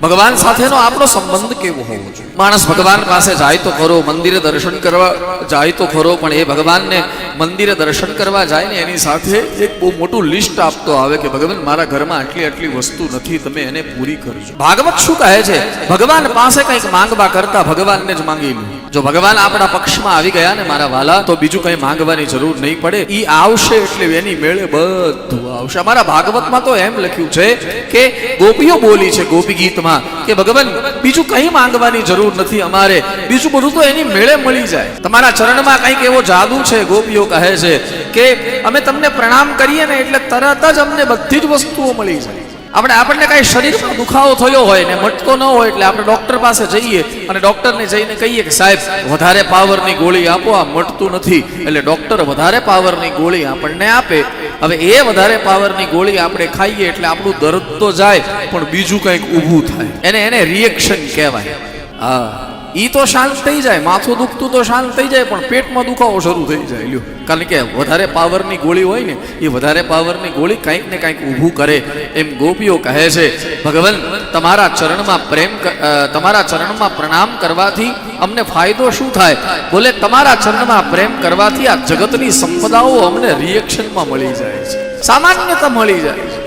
ભગવાન સાથેનો આપણો સંબંધ કેવો હોવો જોઈએ? માણસ ભગવાન પાસે જાય તો ખરો, મંદિરે દર્શન કરવા જાય તો ખરો, પણ એ ભગવાનને મંદિરે દર્શન કરવા જાય ને એની સાથે એક બહુ મોટું લિસ્ટ આપતો આવે કે ભગવાન મારા ઘરમાં આટલી આટલી વસ્તુ નથી, તમે એને પૂરી કરજો. ભાગવત શું કહે છે? ભગવાન પાસે કંઈક માંગવા કરતા ભગવાનને જ માંગી લો. જો ભગવાન આપણા પક્ષમાં આવી ગયા ને મારા વાલા, તો બીજું કંઈ માંગવાની જરૂર નહીં પડે. ઈ આવશે એટલે એની મેળે બધું આવશે. અમારા ભાગવતમાં તો એમ લખ્યું છે કે ગોપીઓ બોલી છે ગોપી ગીતમાં કે ભગવાન બીજું કંઈ માંગવાની જરૂર નથી અમારે, બીજું બધું તો એની મેળે મળી જાય. તમારા ચરણમાં કંઈક એવો જાદુ છે. ગોપીઓ કહે છે કે અમે તમને પ્રણામ કરીએ ને એટલે તરત જ અમને બધી જ વસ્તુઓ મળી જાય. આપણને કઈ શરીરમાં દુખાવો થયો હોય ને મટતો ન હોય એટલે આપણે ડોક્ટર પાસે જઈએ અને ડોક્ટરને જઈને કહીએ કે સાહેબ વધારે પાવરની ગોળી આપો, આ મટતું નથી. એટલે ડોક્ટર વધારે પાવરની ગોળી આપણને આપે. હવે એ વધારે પાવરની ગોળી આપણે ખાઈએ એટલે આપણું દર્દ તો જાય, પણ બીજું કંઈક ઊભું થાય. એને રિએક્શન કહેવાય. હા, ઈ તો શાંત થઈ જાય. માથું દુખતું તો શાંત થઈ જાય, પણ પેટમાં દુખાવો શરૂ થઈ જાય. લ્યો, કારણ કે વધારે પાવરની ગોળી હોય ને, એ વધારે પાવરની ગોળી કંઈક ને કંઈક ઊભું કરે. એમ ગોપીઓ કહે છે ભગવાન તમારા ચરણમાં પ્રણામ કરવાથી અમને ફાયદો શું થાય? બોલે તમારા ચરણમાં પ્રેમ કરવાથી આ જગતની સંપદાઓ અમને રિએક્શનમાં મળી જાય છે, સામાન્યતા મળી જાય છે.